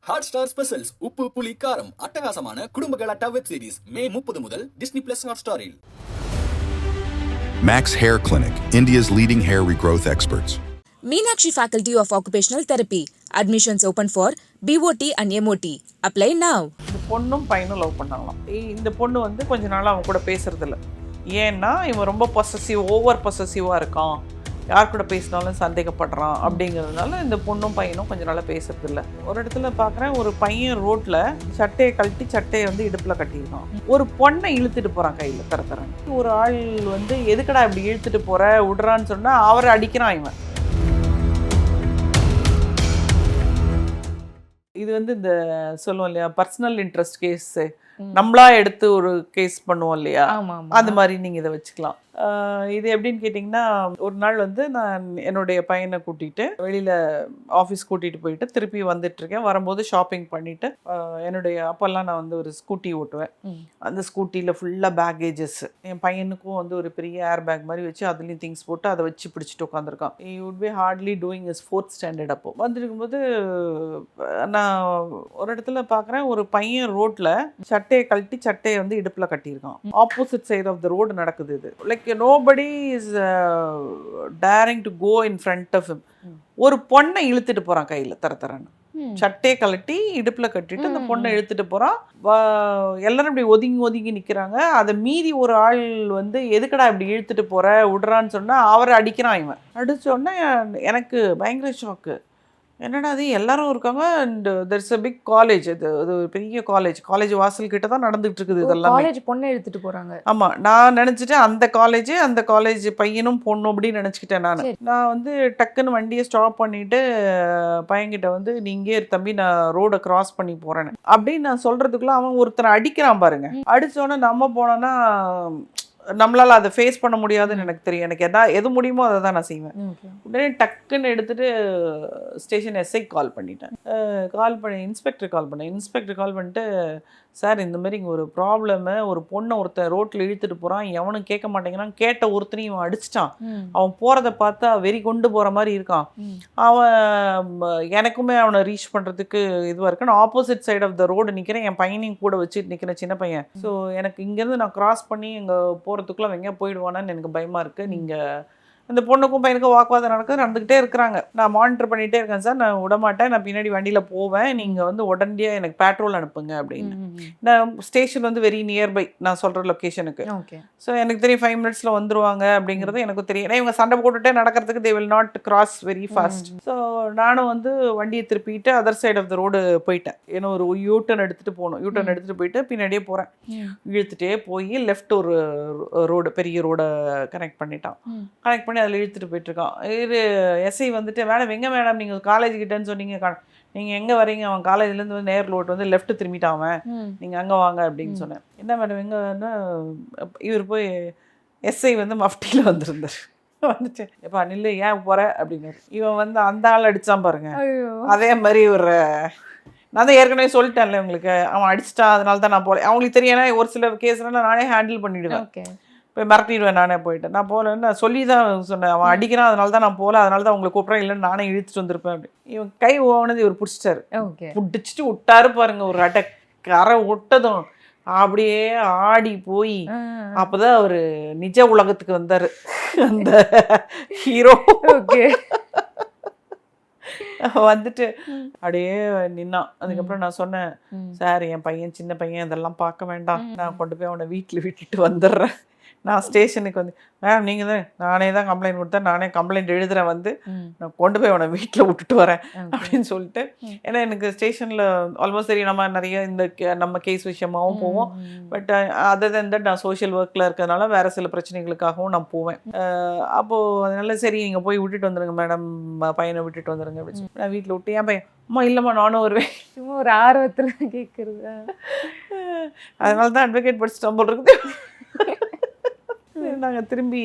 Hotstar specials உப்பு புளி காரம் அட்டகாசமான குடும்ப கலாட்டா வெப் சீரிஸ் மே 30 முதல் டிஸ்னி பிளஸ் ஹாட்ஸ்டாரில். Max Hair Clinic, India's leading hair regrowth experts. Meenakshi Faculty of Occupational Therapy. Admissions open for BOT and MOT. Apply now. இந்த பொண்ணும் பையனும் லவ் பண்ணாங்களாம். இந்த பொண்ணு வந்து கொஞ்ச நாள் அவன் கூட பேசுறதில்ல. ஏன்னா இவன் ரொம்ப ஓவர் பொசசிவாக இருக்கான், யார் கூட பேசினாலும் சந்தேகப்படுறான் அப்படிங்கிறதுனால இந்த பொண்ணும் பையனும் கொஞ்ச நாளாக பேசுறதில்ல. ஒரு இடத்துல பார்க்குறேன், ஒரு பையன் ரோட்டில் சட்டையை கழட்டி சட்டையை வந்து இடுப்பில் கட்டியிருக்கான். ஒரு பொண்ணை இழுத்துட்டு போகிறான் கையில் தரன்னு. ஒரு ஆள் வந்து எதுக்கடா இப்படி இழுத்துட்டு போகிற விடுறான்னு சொன்னால் அவரை அடிக்கிறான் இவன். இது வந்து இந்த சொல்லுவோம் இல்லையா, பர்சனல் இன்ட்ரெஸ்ட் கேஸ், நம்மளா எடுத்து ஒரு கேஸ் பண்ணுவோம் இல்லையா, அந்த மாதிரி நீங்கள் இதை வச்சுக்கலாம். இது எப்படின்னு கேட்டிங்கன்னா, ஒரு நாள் வந்து நான் என்னுடைய பையனை கூட்டிகிட்டு வெளியில் ஆஃபீஸ் கூட்டிகிட்டு போயிட்டு திருப்பி வந்துட்டுருக்கேன். வரும்போது ஷாப்பிங் பண்ணிவிட்டு அப்போல்லாம் நான் வந்து ஒரு ஸ்கூட்டி ஓட்டுவேன். அந்த ஸ்கூட்டியில் ஃபுல்லாக பேக்கேஜஸ், என் பையனுக்கும் வந்து ஒரு பெரிய ஏர் பேக் மாதிரி வச்சு அதுலேயும் திங்ஸ் போட்டு அதை வச்சு பிடிச்சிட்டு உட்காந்துருக்கான். He would be hardly doing is 4th standard. அப்போ வந்துருக்கும்போது நான் ஒரு இடத்துல பார்க்குறேன், ஒரு பையன் ரோட்டில் சட்டையை கழட்டி சட்டையை வந்து இடுப்பில் கட்டியிருக்கான். Opposite side of the road நடக்குது இது. Like nobody is daring to go in front of him. ஒரு பொண்ணை இழுத்துட்டு போறான் கையில் தரன்னு. சட்டையை கழட்டி இடுப்புல கட்டிட்டு அந்த பொண்ணை இழுத்துட்டு போறான். எல்லாரும் இப்படி ஒதுங்கி நிக்கிறாங்க. அதை மீறி ஒரு ஆள் வந்து எதுக்கடா இப்படி இழுத்துட்டு போற விடுறான்னு சொன்னா அவரை அடிக்கிறான் இவன். அடிச்சோடனே எனக்கு பயங்கர ஷாக்கு. என்னடா அது எல்லாரும் இருக்காங்க, and there's a big college. அது ஒரு பெரிய காலேஜ் வாசல் கிட்ட தான் நடந்துட்டு இருக்குது இதெல்லாம். காலேஜ் பொண்ணை எடுத்துட்டு போறாங்க. ஆமா, நான் நினைச்சிட்டேன் அந்த காலேஜ் பையனும் பொண்ணும் அப்படின்னு நினைச்சுக்கிட்டேன். நான் வந்து டக்குன்னு வண்டியை ஸ்டாப் பண்ணிட்டு பையன்கிட்ட வந்து, நீங்க தம்பி நான் ரோட கிராஸ் பண்ணி போறேன்னு அப்படின்னு நான் சொல்றதுக்குள்ள அவன் ஒருத்தனை அடிக்கிறான் பாருங்க. அடிச்சோடனே நம்ம போனோன்னா நம்மளால அதை ஃபேஸ் பண்ண முடியாதுன்னு எனக்கு தெரியும். எனக்கு எது முடியுமோ அதை தான் நான் செய்வேன். உடனே டக்குன்னு எடுத்துட்டு ஸ்டேஷன் எஸ்ஐ கால் பண்ணிட்டேன். இன்ஸ்பெக்டர் கால் பண்ணிட்டு, சார் இந்த மாதிரி இங்கே ஒரு ப்ராப்ளமு, ஒரு பொண்ணை ஒருத்தன் ரோட்டில் இழுத்துட்டு போகிறான், எவனும் கேட்க மாட்டேங்கிறான், கேட்ட ஒருத்தனையும் இவன் அடிச்சிட்டான், அவன் போகிறத பார்த்தா வெறி கொண்டு போகிற மாதிரி இருக்கான், அவன் எனக்குமே அவனை ரீச் பண்ணுறதுக்கு இதுவாக இருக்கு, நான் opposite side of the road நிற்கிறேன், என் பையனையும் கூட வச்சுட்டு நிற்கிறேன், சின்ன பையன். ஸோ எனக்கு இங்கேருந்து நான் கிராஸ் பண்ணி இங்கே போகிறதுக்குள்ளே அவன் எங்கேயா போயிடுவானான்னு எனக்கு பயமாக இருக்குது. நீங்கள் அந்த பொண்ணுக்கும் பையனுக்கும் வாக்குவாதம் நடந்துக்கிட்டே இருக்கிறாங்க. நான் மானிட்டர் பண்ணிகிட்டே இருக்கேன், சார் நான் விடமாட்டேன், நான் பின்னாடி வண்டியில் போவேன், நீங்கள் வந்து உடனடியாக எனக்கு பெட்ரோல் அனுப்புங்க அப்படின்னு. நான் ஸ்டேஷன் வந்து வெரி நியர்பை நான் சொல்கிற லொக்கேஷனுக்கு. ஸோ எனக்கு தெரியும் 5 minutesல வந்துருவாங்க அப்படிங்கிறது எனக்கு தெரியும். ஏன்னா இவங்க சண்டை போட்டுகிட்டே நடக்கிறதுக்கு they will not cross very fast. So நானும் வந்து வண்டியை திருப்பிட்டு other side of the road போயிட்டேன். ஏன்னா ஒரு யூட்டர்ன் எடுத்துகிட்டு போயிட்டு பின்னாடியே போகிறேன். இழுத்துட்டே போய் லெஃப்ட் ஒரு ரோடு, பெரிய ரோடை கனெக்ட் பண்ணிட்டான். கனெக்ட் பண்ணி அதில் இழுத்துட்டு போயிட்டுருக்கான். இது எஸ்ஐ வந்துட்டு, மேடம் எங்கே மேடம் நீங்கள் காலேஜ் கிட்டேன்னு சொன்னீங்க, நீங்கள் எங்கே வரீங்க, அவன் காலேஜ்லேருந்து வந்து நேர் ரோட் வந்து லெஃப்ட் திரும்பிட்டான், அவன் நீங்கள் அங்கே வாங்க அப்படின்னு சொன்னேன். என்ன மேடம் எங்கன்னா, இவர் போய் எஸ்ஐ வந்து மஃப்டியில் வந்திருந்தார். வந்துட்டு, எப்பா நில்லு, ஏன் போகிற அப்படின்னாரு. இவன் வந்து அந்த ஆள் அடித்தான் பாருங்க. அதே மாதிரி ஒரு நான் தான் ஏற்கனவே சொல்லிட்டேன்ல உங்களுக்கு, அவன் அடிச்சிட்டான் அதனால தான் நான் போகல. அவங்களுக்கு தெரியும், ஏன்னா ஒரு சில கேஸ்லாம் நானே ஹேண்டில் பண்ணிவிடுவேன், போய் மிரட்டிடுவேன், நானே போயிட்டேன். நான் போகலன்னு நான் சொல்லி தான் சொன்னேன், அவன் அடிக்கிறான் அதனால தான் நான் போகல, அதனால தான் உங்களை கூப்பிட்றேன், இல்லைன்னு நானே இழுத்துட்டு வந்திருப்பேன் அப்படி. இவன் கை ஓனது இவர் பிடிச்சிட்டாரு, பிடிச்சிட்டு விட்டாரு பாருங்க. ஒரு அட்டை கரை விட்டதும் அப்படியே ஆடி போய், அப்போதான் அவர் நிஜ உலகத்துக்கு வந்தார் அந்த ஹீரோ. வந்துட்டு அப்படியே நின்னான். அதுக்கப்புறம் நான் சொன்னேன், சார் என் பையன் சின்ன பையன், இதெல்லாம் பார்க்க வேண்டாம், நான் கொண்டு போய் அவனை வீட்டில் விட்டுட்டு வந்துடுறேன், நான் ஸ்டேஷனுக்கு வந்து, மேம் நீங்கள் தான், நானே தான் கம்ப்ளைண்ட் கொடுத்தேன், நானே கம்ப்ளைண்ட் எழுதுறேன், வந்து நான் கொண்டு போய் அவனை வீட்டில் விட்டுட்டு வரேன் அப்படின்னு சொல்லிட்டு. ஏன்னா எனக்கு ஸ்டேஷனில் ஆல்மோஸ்ட் தெரியும், நம்ம நிறைய நம்ம கேஸ் விஷயமாகவும் போவோம், பட் அதர் தென் தட் நான் சோஷியல் ஒர்க்கில் இருக்கிறதுனால வேறு சில பிரச்சனைகளுக்காகவும் நான் போவேன். அப்போது அதனால சரி நீங்கள் போய் விட்டுட்டு வந்துடுங்க மேடம், பையனை விட்டுட்டு வந்துடுங்க அப்படின்னு சொல்லி நான் வீட்டில் விட்டு, என் பையன் அம்மா இல்லைம்மா நானும் வருவேன், சும்மா ஒரு ஆர்வத்தில் கேட்குறது. அதனால தான் அட்வொகேட் படிச்சுட்டு போல் இருக்குது. நாங்கள் திரும்பி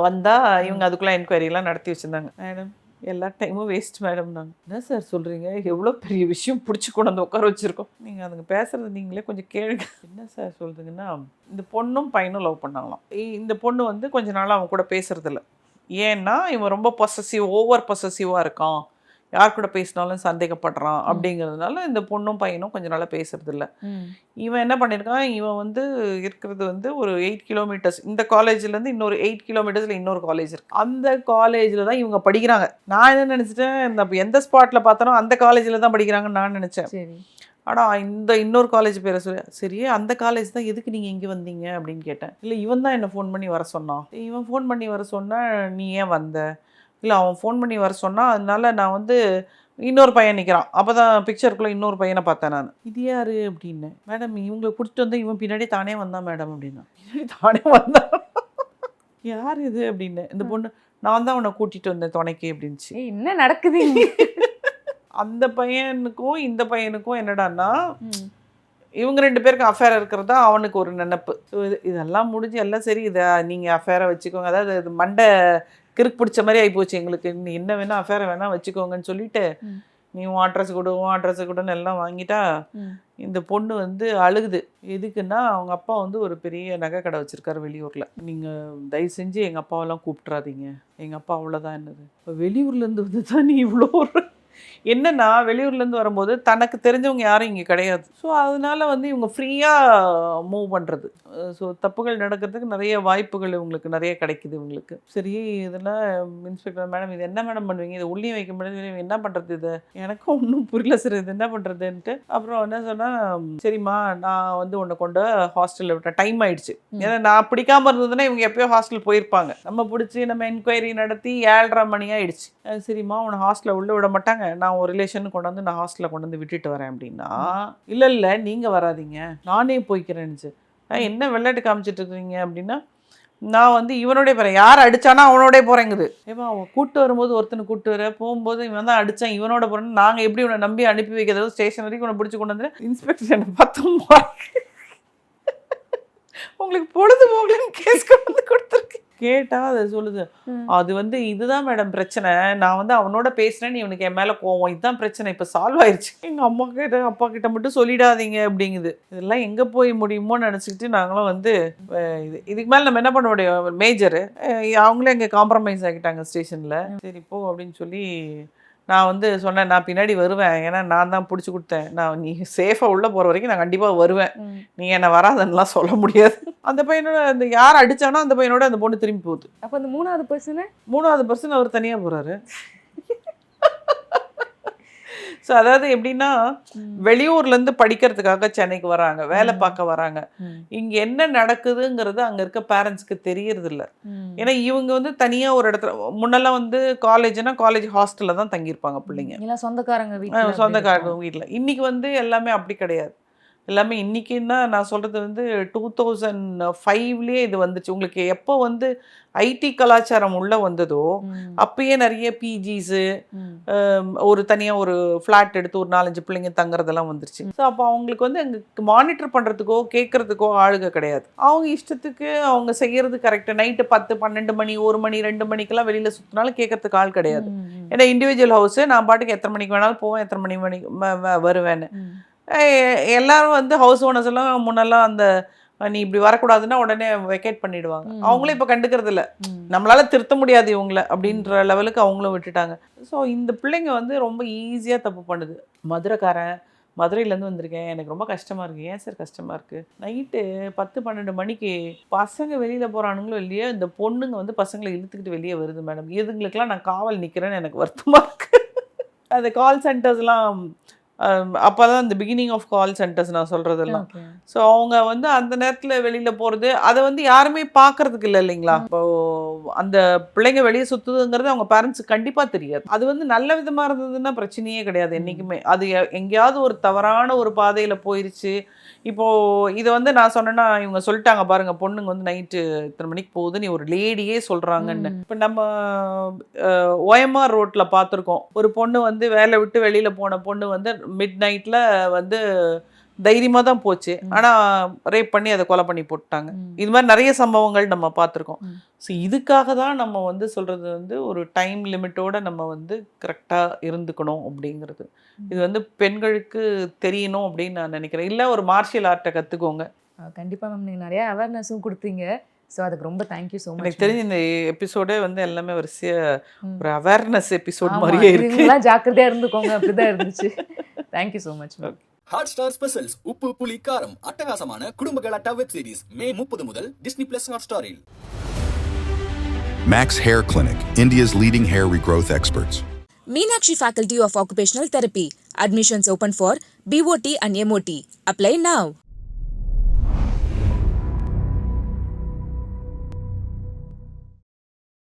வந்தால் இவங்க அதுக்குள்ளே என்கொயரிலாம் நடத்தி வச்சுருந்தாங்க. மேடம் எல்லா டைமும் வேஸ்ட் மேடம். நாங்கள் என்ன சார் சொல்கிறீங்க, எவ்வளோ பெரிய விஷயம் பிடிச்சி கொண்டு வந்து உட்கார வச்சுருக்கோம், நீங்கள் அதுங்க பேசுகிறது நீங்களே கொஞ்சம் கேளுங்க. என்ன சார் சொல்கிறீங்கன்னா, இந்த பொண்ணும் பையனும் லவ் பண்ணாங்களாம். இந்த பொண்ணு வந்து கொஞ்ச நாள் அவன் கூட பேசுறதில்ல. ஏன்னா இவன் ரொம்ப ஓவர் பொசசிவாக இருக்கான், யார் கூட பேசினாலும் சந்தேகப்படுறான் அப்படிங்கிறதுனால இந்த பொண்ணும் பையனும் கொஞ்ச நாளாக பேசுறது இல்லை. இவன் என்ன பண்ணியிருக்கான், இவன் வந்து இருக்கிறது வந்து ஒரு 8 கிலோமீட்டர்ஸ், இந்த காலேஜ்லேருந்து இன்னொரு 8 கிலோமீட்டர்ஸில் இன்னொரு காலேஜ் இருக்குது. அந்த காலேஜில் தான் இவங்க படிக்கிறாங்க. நான் என்ன நினச்சிட்டேன், இந்த எந்த ஸ்பாட்டில் பார்த்தாலும் அந்த காலேஜில் தான் படிக்கிறாங்கன்னு நான் நினச்சேன். சரி. ஆனால் இன்னொரு காலேஜ் பேரை சொல்லி, சரி அந்த காலேஜ் தான், எதுக்கு நீங்கள் இங்கே வந்தீங்க அப்படின்னு கேட்டேன். இல்லை இவன் தான் என்னை ஃபோன் பண்ணி வர சொன்னான். இவன் ஃபோன் பண்ணி வர சொன்னா நீ ஏன் வந்த? இல்லை அவன் ஃபோன் பண்ணி வர சொன்னான், அதனால நான் வந்து இன்னொரு பையன் நிற்கிறான். அப்போ தான் பிக்சருக்குள்ளே இன்னொரு பையனை பார்த்தேன் நான். இது யார் அப்படின்னு. மேடம் இவங்களை பிடிச்சிட்டு வந்து இவன் பின்னாடி தானே வந்தான் மேடம் அப்படின்னா. பின்னாடி தானே வந்தான், யார் இது அப்படின்னு. இந்த பொண்ணு, நான் தான் அவனை கூட்டிகிட்டு வந்தேன் துணைக்கு அப்படின்ச்சு. என்ன நடக்குது இங்க? அந்த பையனுக்கும் இந்த பையனுக்கும் என்னடான்னா, இவங்க 2 பேருக்கு அஃபேர் இருக்கிறது தான் அவனுக்கு ஒரு நினைப்பு. ஸோ இதெல்லாம் முடிஞ்சு எல்லாம் சரி, இதை நீங்கள் அஃபேரை வச்சுக்கோங்க, அதாவது இது மண்டை கிறுக்கு பிடிச்ச மாதிரி ஆகிப்போச்சு எங்களுக்கு, நீ என்ன வேணால் அஃபேரை வேணால் வச்சுக்கோங்கன்னு சொல்லிட்டு, நீ உன் அட்ரஸ் கொடுன்னு எல்லாம் வாங்கிட்டா, இந்த பொண்ணு வந்து அழுகுது. எதுக்குன்னா அவங்க அப்பா வந்து ஒரு பெரிய நகை கடை வச்சுருக்காரு வெளியூரில். நீங்கள் தயவு செஞ்சு எங்கள் அப்பாவெல்லாம் கூப்பிட்றாதீங்க, எங்கள் அப்பா அவ்வளோதான் என்னது. இப்போ வெளியூர்லேருந்து வந்து தான் நீ இவ்வளோ என்னன்னா, வெளியூர்லேருந்து வரும்போது தனக்கு தெரிஞ்சவங்க யாரும் இங்கே கிடையாது. ஸோ அதனால வந்து இவங்க ஃப்ரீயாக மூவ் பண்ணுறது. ஸோ தப்புகள் நடக்கிறதுக்கு நிறைய வாய்ப்புகள் இவங்களுக்கு நிறைய கிடைக்குது இவங்களுக்கு. சரி இதெல்லாம் இன்ஸ்பெக்டர் மேடம், இது என்ன மேடம் பண்ணுவீங்க, இது உள்ளே வைக்க முடியாது, என்ன பண்ணுறது, இது எனக்கும் ஒன்றும் புரியல சார், இது என்ன பண்ணுறதுன்ட்டு. அப்புறம் என்ன சொன்னால், சரிம்மா நான் வந்து உன்னை கொண்டு ஹாஸ்டலில் விட்டேன், டைம் ஆயிடுச்சு. ஏன்னா நான் பிடிக்காமல் இருந்ததுன்னா இவங்க எப்போயோ ஹாஸ்டல் போயிருப்பாங்க. நம்ம பிடிச்சி நம்ம என்கொயரி நடத்தி 7:30 மணி ஆயிடுச்சு. சரிம்மா உன்னை ஹாஸ்டலில் உள்ளே விட மாட்டாங்க, நான் ஒரு ரிலேஷன் கொண்டு வந்து நான் ஹாஸ்டலில் கொண்டு வந்து விட்டுட்டு வரேன் அப்படின்னா, இல்லை நீங்கள் வராதிங்க நானே போய்க்கிறேன்னு. என்ன விளையாட்டு காமிச்சிட்டு இருக்கீங்க அப்படின்னா, நான் வந்து இவனோட போகிறேன், யார் அடித்தானா அவனோட போகிறேங்குது. ஏமா அவன் கூப்பிட்டு வரும்போது ஒருத்தனை கூப்பிட்டு வர, போகும்போது இவன் தான் அடித்தான் இவனோட போகிறேன்னு நாங்கள் எப்படி உன்னை நம்பி அனுப்பி வைக்கிறது, ஸ்டேஷன் வரைக்கும் உன்னை பிடிச்சி கொண்டு வந்து. இன்ஸ்பெக்டர் என்னை பார்த்தோம், உங்களுக்கு பொழுது போகலன்னு கேஸ் கொண்டு வந்து கொடுத்துருக்கு. கேட்டால் அதை சொல்லுது, அது வந்து இதுதான் மேடம் பிரச்சனை, நான் வந்து அவனோட பேசுகிறேன்னு இவனுக்கு என் மேலே கோவம், இதுதான் பிரச்சனை, இப்போ சால்வ் ஆயிடுச்சு, எங்கள் அம்மா கிட்ட அப்பா கிட்ட மட்டும் சொல்லிடாதீங்க அப்படிங்குது. இதெல்லாம் எங்கே போய் முடியுமோன்னு நினச்சிக்கிட்டு நாங்களும் வந்து இதுக்கு மேலே நம்ம என்ன பண்ண முடியும், மேஜரு அவங்களே எங்கே காம்ப்ரமைஸ் ஆகிட்டாங்க ஸ்டேஷனில். சரி போ அப்படின்னு சொல்லி நான் வந்து சொன்னேன், நான் பின்னாடி வருவேன், ஏன்னா நான் தான் பிடிச்சி கொடுத்தேன், நான் நீ சேஃபாக உள்ளே போகிற வரைக்கும் நான் கண்டிப்பாக வருவேன், நீ என்னை வராதன்னுலாம் சொல்ல முடியாது. அந்த பையனோட அந்த யார் அடித்தானோ அந்த பையனோட அந்த பொண்ணு திரும்பி போகுது. அப்போ அந்த மூணாவது பர்சன் அவர் தனியாக போகிறாரு. ஸோ அதாவது எப்படின்னா, வெளியூர்லேருந்து படிக்கிறதுக்காக சென்னைக்கு வராங்க, வேலை பார்க்க வராங்க. இங்கே என்ன நடக்குதுங்கிறது அங்கே இருக்க பேரண்ட்ஸ்க்கு தெரியறது இல்லை. ஏன்னா இவங்க வந்து தனியாக ஒரு இடத்துல, முன்னெல்லாம் வந்து காலேஜ்னா காலேஜ் ஹாஸ்டலில் தான் தங்கியிருப்பாங்க பிள்ளைங்க, சொந்தக்காரங்க வீட்டில். இன்னைக்கு வந்து எல்லாமே அப்படி கிடையாது. எல்லாமே இன்றைக்கின்னா நான் சொல்கிறது வந்து 2005லேயே இது வந்துச்சு. உங்களுக்கு எப்போ வந்து ஐடி கலாச்சாரம் உள்ளே வந்ததோ அப்பயே நிறைய பிஜிஸு, ஒரு தனியாக ஒரு ஃப்ளாட் எடுத்து ஒரு 4-5 பிள்ளைங்க தங்குறதெல்லாம் வந்துருச்சு. ஸோ அப்போ அவங்களுக்கு வந்து அங்கே மானிட்டர் பண்ணுறதுக்கோ கேட்குறதுக்கோ ஆளுங்க கிடையாது. அவங்க இஷ்டத்துக்கு அவங்க செய்கிறது கரெக்டாக. நைட்டு 10, 12 மணி, 1 மணி, 2 மணிக்கெல்லாம் வெளியில் சுற்றினாலும் கேட்கறதுக்கு ஆள் கிடையாது. ஏன்னா இண்டிவிஜுவல் ஹவுஸு, நான் பாட்டுக்கு எத்தனை மணிக்கு வேணாலும் போவேன், எத்தனை மணிக்கு வருவேன்னு. எல்லாரும் வந்து ஹவுஸ் ஓனர்ஸ் எல்லாம் முன்னெல்லாம் அந்த நீ இப்படி வரக்கூடாதுன்னா உடனே வெக்கேட் பண்ணிடுவாங்க. அவங்களும் இப்போ கண்டுக்கிறது இல்லை, நம்மளால திருத்த முடியாது இவங்கள அப்படின்ற லெவலுக்கு அவங்களும் விட்டுட்டாங்க. ஸோ இந்த பிள்ளைங்க வந்து ரொம்ப ஈஸியாக தப்பு பண்ணுது. மதுரையிலேருந்து வந்திருக்கேன், எனக்கு ரொம்ப கஷ்டமாக இருக்குது. ஏன் சார் கஷ்டமாக இருக்குது? நைட்டு 10-12 மணிக்கு பசங்க வெளியில் போகிறானுங்களோ இல்லையோ, இந்த பொண்ணுங்க வந்து பசங்களை இழுத்துக்கிட்டு வெளியே வருது மேடம். இதுங்களுக்கெல்லாம் நான் காவல் நிற்கிறேன்னு எனக்கு வருத்தமாக இருக்குது. அந்த கால் சென்டர்ஸ்லாம் அப்போ தான் இந்த பிகினிங் ஆஃப் கால் சென்டர்ஸ் நான் சொல்கிறதெல்லாம். ஸோ அவங்க வந்து அந்த நேரத்தில் வெளியில் போகிறது, அதை வந்து யாருமே பார்க்கறதுக்கு இல்லை இல்லைங்களா. இப்போது அந்த பிள்ளைங்க வெளியே சுற்றுதுங்கிறது அவங்க பேரண்ட்ஸுக்கு கண்டிப்பாக தெரியாது. அது வந்து நல்ல விதமாக இருந்ததுன்னா பிரச்சனையே கிடையாது என்றைக்குமே. அது எங்கேயாவது ஒரு தவறான ஒரு பாதையில் போயிடுச்சு. இப்போது இதை வந்து நான் சொன்னேன்னா இவங்க சொல்லிட்டாங்க பாருங்கள், பொண்ணுங்க வந்து நைட்டு இத்தனை மணிக்கு போகுது, நீ ஒரு லேடியே சொல்கிறாங்கன்னு. இப்போ நம்ம OMR ரோட்டில் பார்த்துருக்கோம், ஒரு பொண்ணு வந்து வேலை விட்டு வெளியில் போன பொண்ணு வந்து மிட் நைட்டில் வந்து தைரியமாக தான் போச்சு, ஆனால் ரேப் பண்ணி அதை கொலை பண்ணி போட்டாங்க. இது மாதிரி நிறைய சம்பவங்கள் நம்ம பார்த்துருக்கோம். ஸோ இதுக்காக தான் நம்ம வந்து சொல்கிறது வந்து ஒரு டைம் லிமிட்டோடு நம்ம வந்து கரெக்டாக இருந்துக்கணும் அப்படிங்கிறது. இது வந்து பெண்களுக்கு தெரியணும் அப்படின்னு நான் நினைக்கிறேன். இல்லை ஒரு மார்ஷியல் ஆர்ட்டை கற்றுக்கோங்க. கண்டிப்பாக மேம், நீங்கள் நிறையா அவேர்னஸும் கொடுத்தீங்க. ஸோ அதுக்கு ரொம்ப தேங்க்யூ ஸோ மச். எனக்கு தெரிஞ்சு இந்த எபிசோடே வந்து எல்லாமே ஒரு அவேர்னஸ் எபிசோட் மாதிரியே இருக்கு. நீங்களாம் ஜாக்கிரதையா இருந்துக்கோங்க, அப்படிதான் இருந்துச்சு. Thank you so much. Hot star specials உப்பு புளி காரம் அட்டகாசமான குடும்ப கலாட்டா வெப் சீரிஸ் மே 30 முதல் டிஸ்னி பிளஸ் ஹாட் ஸ்டாரில். Max Hair Clinic, India's leading hair regrowth experts. Meenakshi Faculty of Occupational Therapy. Admissions open for BOT and MOT. Apply now.